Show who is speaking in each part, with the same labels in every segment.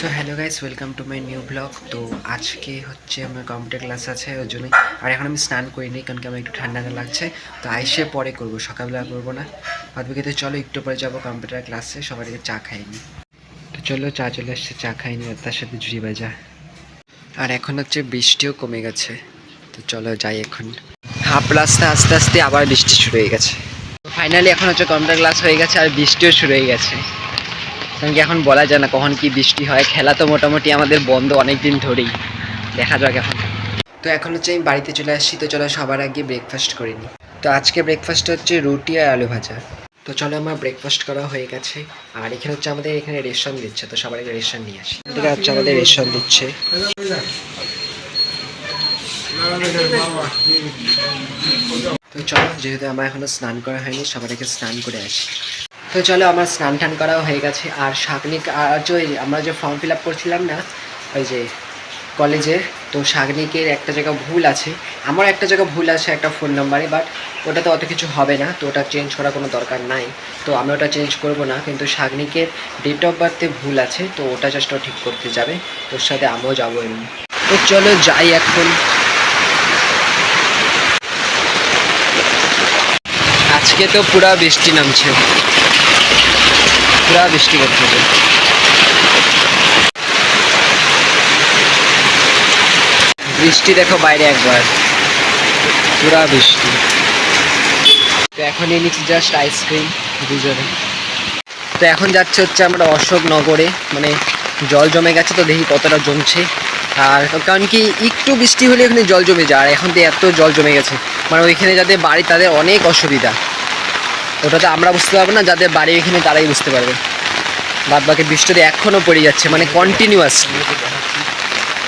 Speaker 1: So hello guys, welcome to my new blog. তো আজকে হচ্ছে আমার কম্পিউটার ক্লাস আছে, ওই জন্যই। আর এখন আমি স্নান করিনি, কারণ কি আমার একটু ঠান্ডা লাগছে। তো আইসে পরে করবো, সকালবেলা করবো না। বাদ বাকিতে চলো একটু পরে যাবো কম্পিউটার ক্লাসে, সবার আগে চা খাইনি। তো চলো, চা চলে আসছে, চা খাইনি, আর তার সাথে ঝুড়ি ভাজা। আর এখন হচ্ছে বৃষ্টিও কমে গেছে, তো চলো যাই এখন। হাফ রাস্তা আস্তে আস্তে আবার বৃষ্টি শুরু হয়ে গেছে। ফাইনালি এখন হচ্ছে কম্পিউটার ক্লাস হয়ে গেছে, আর বৃষ্টিও শুরু হয়ে গেছে। কারণ কি এখন বলা যায় না কখন কি বৃষ্টি হয়। খেলা তো মোটামুটি আমাদের বন্ধ অনেক দিন ধরেই, দেখা যাক এখন। তো এখন হচ্ছে আমি বাড়িতে চলে আসছি, তো চলো সবার আগে ব্রেকফাস্ট করে নিই। তো আজকে ব্রেকফাস্ট হচ্ছে রুটি আর আলু ভাজা। তো চলো আমার ব্রেকফাস্ট করা হয়ে গেছে। আর এখানে হচ্ছে আমাদের এখানে রেশন দিচ্ছে, তো সবার আগে রেশন নিয়ে আসি। এদিকে হচ্ছে আমাদের রেশন দিচ্ছে। তো চলো, যেহেতু আমার এখনো স্নান করা হয়নি, সবার আগে স্নান করে আসি। তো চলো, আমার স্নান টান করাও হয়ে গেছে। আর শাগনিক আর যে আমরা যে ফর্ম ফিল আপ করছিলাম না ওই যে কলেজে, তো শাগনিকের একটা জায়গা ভুল আছে। আমার একটা জায়গা ভুল আছে একটা ফোন নাম্বারে, বাট ওটাতে অত কিছু হবে না, তো ওটা চেঞ্জ করার কোনো দরকার নাই। তো আমি ওটা চেঞ্জ করব না, কিন্তু শাগনিকের ডেট অফ বার্থে ভুল আছে, তো ওটা জাস্ট ঠিক করতে যাবে। তোর সাথে আমিও যাবো এমনি। তো চলো যাই এখন। আজকে তো পুরা বৃষ্টি নামছে, পুরা বৃষ্টি করতেছে। বৃষ্টি দেখো বাইরে একবার, পুরা বৃষ্টি। তো এখন নিয়ে নিচ্ছি জাস্ট আইসক্রিম দুজনে। তো এখন যাচ্ছে হচ্ছে আমরা অশোকনগরে, মানে জল জমে গেছে, তো দেখি কতটা জমছে। আর কারণ কি একটু বৃষ্টি হলে এখানে জল জমে যায়, আর এখন তো এত জল জমে গেছে, মানে ওইখানে যাদের বাড়ি তাদের অনেক অসুবিধা। ওটাতে আমরা বুঝতে পারবো না, যাদের বাড়ি এখানে তারাই বুঝতে পারবে। বাদ বাকি বৃষ্টিতে এখনও পড়ে যাচ্ছে, মানে কন্টিনিউয়াসলি।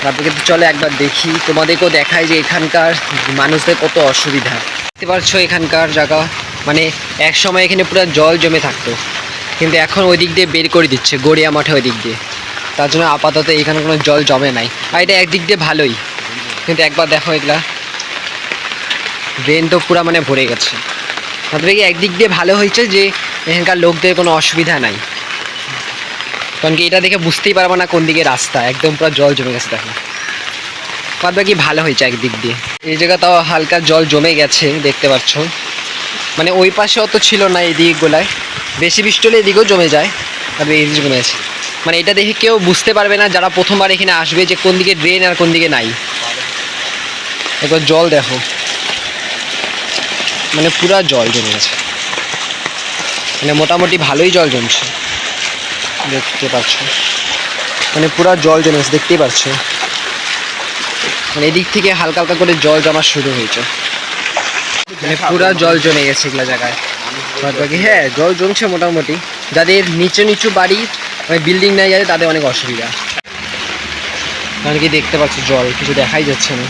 Speaker 1: তারপরে চলো একবার দেখি, তোমাদেরকেও দেখায় যে এখানকার মানুষদের কত অসুবিধা। দেখতে পাচ্ছ এখানকার জায়গা, মানে এক সময় এখানে পুরো জল জমে থাকতো, কিন্তু এখন ওই দিক দিয়ে বের করে দিচ্ছে, গড়িয়া মাঠে ওই দিক দিয়ে। তার জন্য আপাতত এখানে কোনো জল জমে নাই, আর এটা একদিক দিয়ে ভালোই। কিন্তু একবার দেখো এগুলা ড্রেন তো পুরো মানে ভরে গেছে। তারপরে কি একদিক দিয়ে ভালো হয়েছে যে এখানকার লোকদের কোনো অসুবিধা নাই, কারণ কি এটা দেখে বুঝতেই পারবো না কোন দিকে রাস্তা, একদম পুরো জল জমে গেছে। দেখো বাদ বাকি ভালো হয়েছে একদিক দিয়ে। এই জায়গা তাও হালকা জল জমে গেছে, দেখতে পাচ্ছ। মানে ওই পাশে অত ছিল না, এই দিকগুলায় বেশি বৃষ্টি হলে এদিকেও জমে যায়, আর এই দিকে জমে আছে। মানে এটা দেখে কেউ বুঝতে পারবে না যারা প্রথমবার এখানে আসবে যে কোন দিকে ড্রেন আর কোন দিকে নাই। একবার জল দেখো, মানে পুরা জল জমে গেছে, মানে মোটামুটি ভালোই জল জমছে, দেখতে পাচ্ছ। মানে পুরা জল জমে গেছে, দেখতেই পাচ্ছ। মানে এদিক থেকে হালকা হালকা করে জল জমা শুরু হয়েছে, মানে পুরা জল জমে গেছে এগুলা জায়গায়। বাকি হ্যাঁ, জল জমছে মোটামুটি। যাদের নিচু নিচু বাড়ি, মানে বিল্ডিং নাই যাদের, তাদের অনেক অসুবিধা। কারণ কি দেখতে পাচ্ছ জল কিছু দেখাই যাচ্ছে না।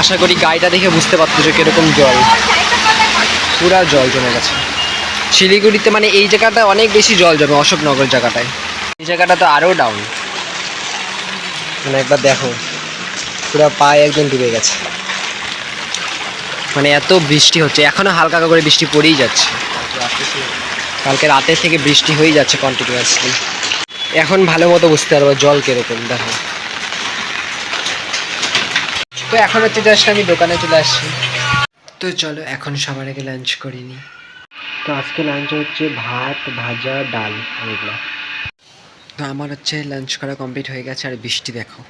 Speaker 1: আশা করি গাড়িটা দেখে বুঝতে পারতো যে কিরকম জল, পুরা জল জমে গেছে। শিলিগুড়িতে মানে এই জায়গাটা অনেক বেশি জল জমে, অশোকনগর জায়গাটায়। এই জায়গাটা তো আরও ডাউন, মানে একবার দেখো পুরা পায়ে একদম ডুবে গেছে। মানে এত বৃষ্টি হচ্ছে, এখনো হালকা হালকা করে বৃষ্টি পড়েই যাচ্ছে। কালকে রাতের থেকে বৃষ্টি হয়েই যাচ্ছে কন্টিনিউয়াসলি। এখন ভালো মতো বুঝতে পারবো জল কিরকম, দেখো। তো এখন হচ্ছে জাস্ট আমি দোকানে চলে আসছি। তো চলো এখন সবার আগে লাঞ্চ করিনি। তো আজকে লাঞ্চ হচ্ছে ভাত, ভাজা, ডাল এগুলো। তো আমার হচ্ছে লাঞ্চ করা কমপ্লিট হয়ে গেছে। আর বৃষ্টি দেখো,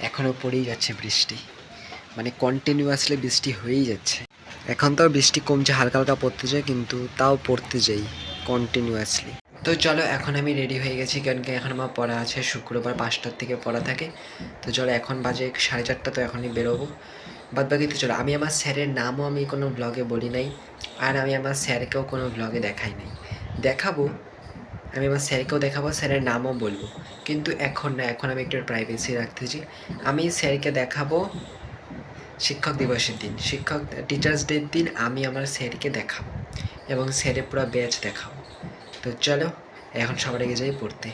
Speaker 1: এখনও পড়েই যাচ্ছে বৃষ্টি, মানে কন্টিনিউয়াসলি বৃষ্টি হয়েই যাচ্ছে। এখন তো বৃষ্টি কমছে, হালকা হালকা পড়তে যায়, কিন্তু তাও পড়তে যাই কন্টিনিউয়াসলি। তো চলো এখন আমি রেডি হয়ে গেছি, কারণ কি এখন আমার পড়া আছে, শুক্রবার 5টার থেকে পড়া থাকে। তো চলো এখন বাজে 4:30, তো এখনই বেরোবো। বাদ বাকি তো চলো, আমি আমার স্যারের নামও আমি কোনো ব্লগে বলি নাই, আর আমি আমার স্যারকেও কোনো ব্লগে দেখাই নাই। দেখাবো, আমি আমার স্যারকেও দেখাবো, স্যারের নামও বলবো, কিন্তু এখন না, এখন আমি একটু প্রাইভেসি রাখতেছি। আমি স্যারকে দেখাবো শিক্ষক দিবসের দিন, টিচার্স ডের দিন আমি আমার স্যারকে দেখাবো, এবং স্যারের পুরো ব্যাচ দেখাবো। তো চলো এখন সবার আগে যাই পড়তে।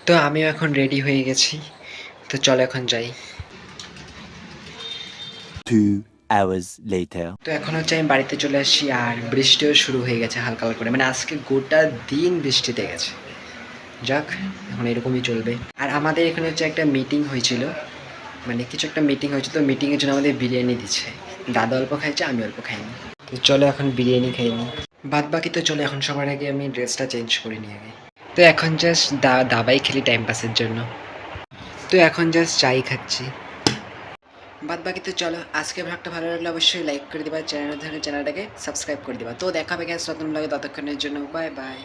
Speaker 1: তো আমিও এখন রেডি হয়ে গেছি, তো চলো এখন যাই।
Speaker 2: 2 hours later.
Speaker 1: তো এখন হচ্ছে আমি বাড়িতে চলে আসি আর বৃষ্টিও শুরু হয়ে গেছে হালকা হালকা করে, মানে আজকে গোটা দিন বৃষ্টিতে গেছে। যাক, এখন এরকমই চলবে। আর আমাদের এখানে হচ্ছে একটা মিটিং হয়েছিল, মানে কিছু একটা মিটিং হয়েছে, তো মিটিংয়ের জন্য আমাদের বিরিয়ানি দিচ্ছে। দাদা অল্প খাইছে, আমি অল্প খাইনি। তো চলো এখন বিরিয়ানি খাইনি। বাদ বাকি তো চলো, এখন সবার আগে আমি ড্রেসটা চেঞ্জ করে নিই আগে। তো এখন জাস্ট দাবাই খেলি টাইম পাসের জন্য। তো এখন জাস্ট চাই খাচ্ছি। বাদ বাকি তো চলো, আজকে ব্লগটা ভালো লাগলে অবশ্যই লাইক করে দিবা, চ্যানেলটাকে সাবস্ক্রাইব করে দিবা। তো দেখা হবে গ্যাস নতুন ব্লগে, ততক্ষণের জন্য বাই বাই।